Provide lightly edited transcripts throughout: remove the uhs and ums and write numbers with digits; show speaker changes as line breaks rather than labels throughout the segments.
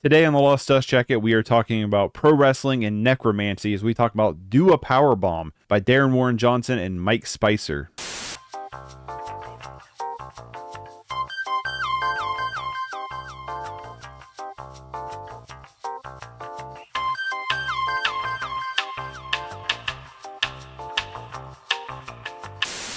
Today on the Lost Dust Jacket, we are talking about pro wrestling and necromancy as we talk about Do a Powerbomb by Darren Warren Johnson and Mike Spicer.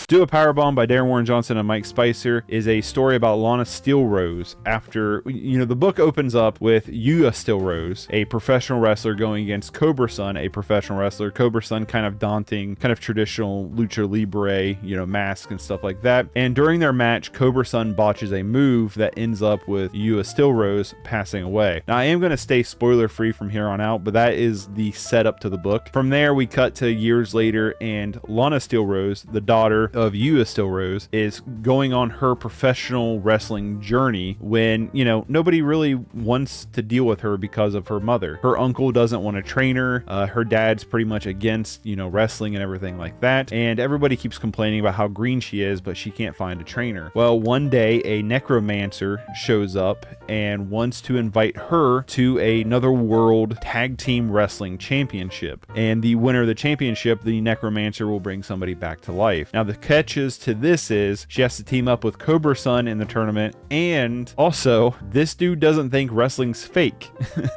Do a Powerbomb by Darren Warren Johnson and Mike Spicer is a story about Lana Steelrose after, the book opens up with Yuya Steelrose, a professional wrestler going against Cobra Sun, a professional wrestler. Cobra Sun kind of daunting, kind of traditional lucha libre, mask and stuff like that. And during their match, Cobra Sun botches a move that ends up with Yuya Steelrose passing away. Now, I am going to stay spoiler free from here on out, but that is the setup to the book. From there, we cut to years later, and Lana Steelrose, the daughter of Yuya Steelrose, is going on her professional wrestling journey when, nobody really wants to deal with her because of her mother. Her uncle doesn't want to train her. Her dad's pretty much against, wrestling and everything like that. And everybody keeps complaining about how green she is, but she can't find a trainer. Well, one day a necromancer shows up and wants to invite her to another world tag team wrestling championship. And the winner of the championship, the necromancer, will bring somebody back to life. Now, the catches to this is she has to team up with Cobra Sun in the tournament, and also this dude doesn't think wrestling's fake.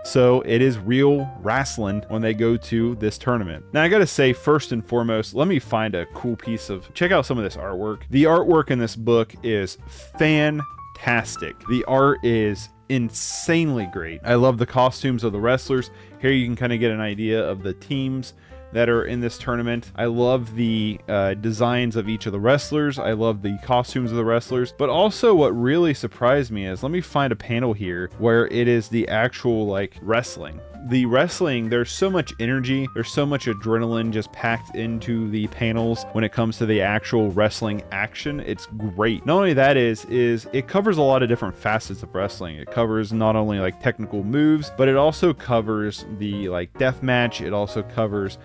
So it is real wrestling when they go to this tournament. Now, I gotta say, first and foremost, let me find a cool piece of, check out some of this artwork. The artwork in this book is fantastic. The art is insanely great. I love the costumes of the wrestlers. Here you can kind of get an idea of the teams that are in this tournament. I love the designs of each of the wrestlers. I love the costumes of the wrestlers. But also what really surprised me is, let me find a panel here where it is the actual wrestling. The wrestling, there's so much energy, there's so much adrenaline just packed into the panels when it comes to the actual wrestling action. It's great. Not only that is it covers a lot of different facets of wrestling. It covers not only technical moves, but it also covers the death match. It also covers,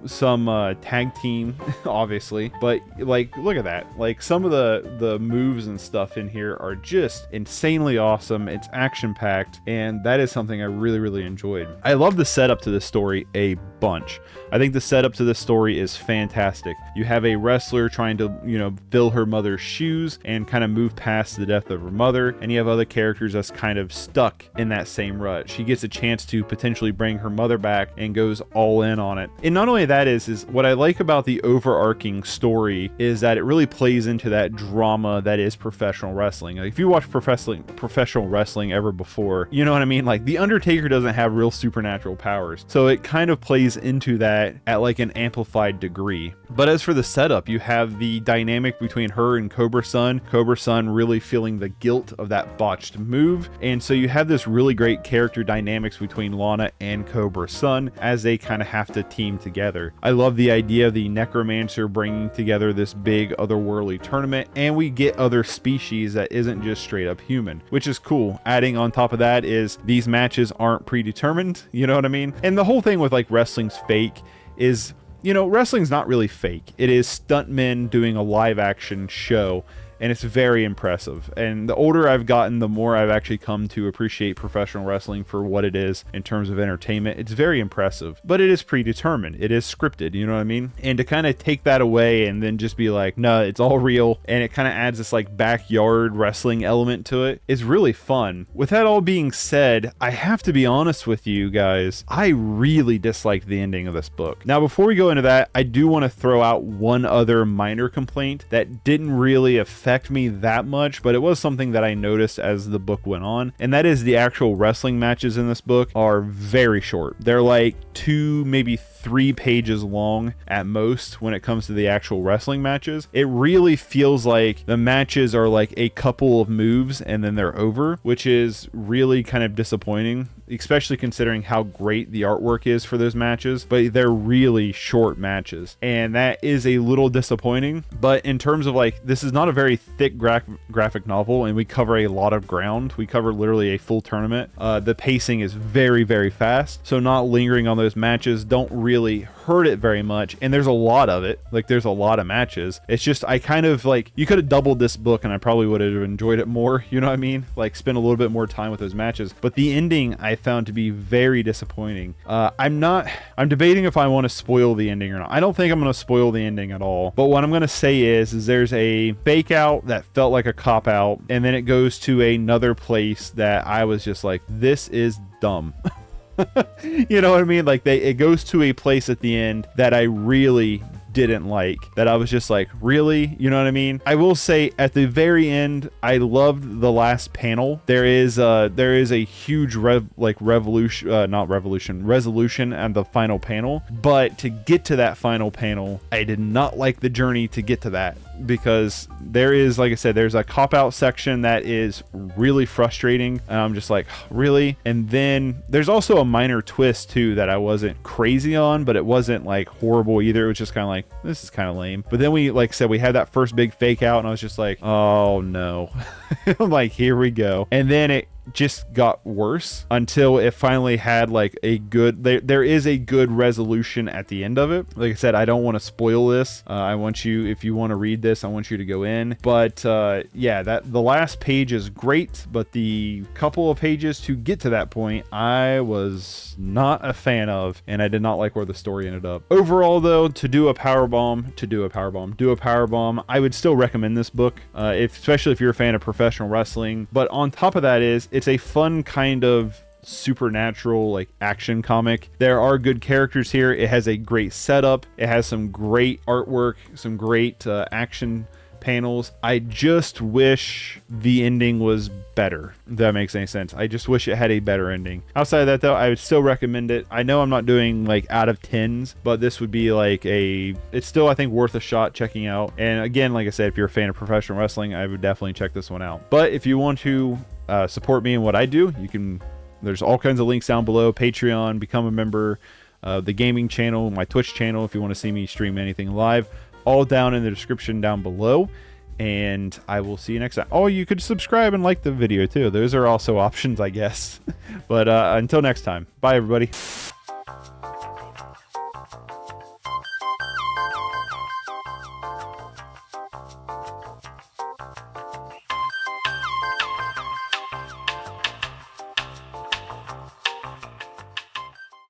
some tag team, obviously. But look at that. Some of the moves and stuff in here are just insanely awesome. It's action packed, and that is something I really, really enjoyed. I love the setup to this story a bunch. I think the setup to this story is fantastic. You have a wrestler trying to, fill her mother's shoes and kind of move past the death of her mother, and you have other characters that's kind of stuck in that same rut. She gets a chance to potentially bring her mother back and goes all in on it. And not only that is what I like about the overarching story is that it really plays into that drama that is professional wrestling. If you watch professional wrestling ever before, you know what I mean? The Undertaker doesn't have real supernatural powers, so it kind of plays into that at an amplified degree. But as for the setup, you have the dynamic between her and Cobra Sun really feeling the guilt of that botched move, and so you have this really great character dynamics between Lana and Cobra Sun as they kind of have to team together. I love the idea of the necromancer bringing together this big otherworldly tournament, and we get other species that isn't just straight up human, which is cool. Adding on top of that is these matches aren't predetermined, you know what I mean? And the whole thing with wrestling's fake is, wrestling's not really fake. It is stuntmen doing a live action show, and it's very impressive. And the older I've gotten, the more I've actually come to appreciate professional wrestling for what it is in terms of entertainment. It's very impressive, but it is predetermined. It is scripted, you know what I mean? And to kind of take that away and then just be no, it's all real, and it kind of adds this backyard wrestling element to it, is really fun. With that all being said, I have to be honest with you guys, I really disliked the ending of this book. Now, before we go into that, I do want to throw out one other minor complaint that didn't really affect me that much, but it was something that I noticed as the book went on, and that is the actual wrestling matches in this book are very short. They're 2, maybe 3 pages long at most when it comes to the actual wrestling matches. It really feels like the matches are a couple of moves and then they're over, which is really kind of disappointing, especially considering how great the artwork is for those matches. But they're really short matches, and that is a little disappointing. But in terms of this is not a very thick graphic novel, and we cover a lot of ground. We cover literally a full tournament. The pacing is very, very fast, so not lingering on those matches don't really heard it very much, and there's a lot of it. Like, there's a lot of matches. It's just, I kind of like, you could have doubled this book and I probably would have enjoyed it more, you know what I mean? Like, spend a little bit more time with those matches. But the ending I found to be very disappointing. I'm debating if I want to spoil the ending or not. I don't think I'm going to spoil the ending at all. But what I'm going to say is there's a fake out that felt like a cop out, and then it goes to another place that I was just like, this is dumb. You know what I mean? Like, it goes to a place at the end that I really didn't like, that I was just like, really? You know what I mean? I will say at the very end, I loved the last panel. There is a huge resolution at the final panel, but to get to that final panel, I did not like the journey to get to that, because there is, like I said, there's a cop-out section that is really frustrating, and I'm just like, really? And then there's also a minor twist too that I wasn't crazy on, but it wasn't like horrible either. It was just kind of like, this is kind of lame. But then we, like I said, we had that first big fake out, and I was just like, oh no. I'm like, here we go. And then it just got worse until it finally had like a good, there is a good resolution at the end of it. Like I said, I don't want to spoil this. I want you, if you want to read this, I want you to go in. But yeah, the last page is great, but the couple of pages to get to that point, I was not a fan of, and I did not like where the story ended up. Overall though, do a power bomb, I would still recommend this book, especially if you're a fan of professional wrestling. But on top of that it's a fun kind of supernatural like action comic. There are good characters here. It has a great setup. It has some great artwork, some great action panels. I just wish the ending was better, if that makes any sense. I just wish it had a better ending. Outside of that though, I would still recommend it. I know I'm not doing like out of 10s, but this would be like it's still, I think, worth a shot checking out. And again, like I said, if you're a fan of professional wrestling, I would definitely check this one out. But if you want to support me in what I do, you can, there's all kinds of links down below. Patreon, become a member, the gaming channel, my Twitch channel if you want to see me stream anything live, all down in the description down below. And I will see you next time. Oh, you could subscribe and like the video too. Those are also options, I guess. But until next time, bye everybody.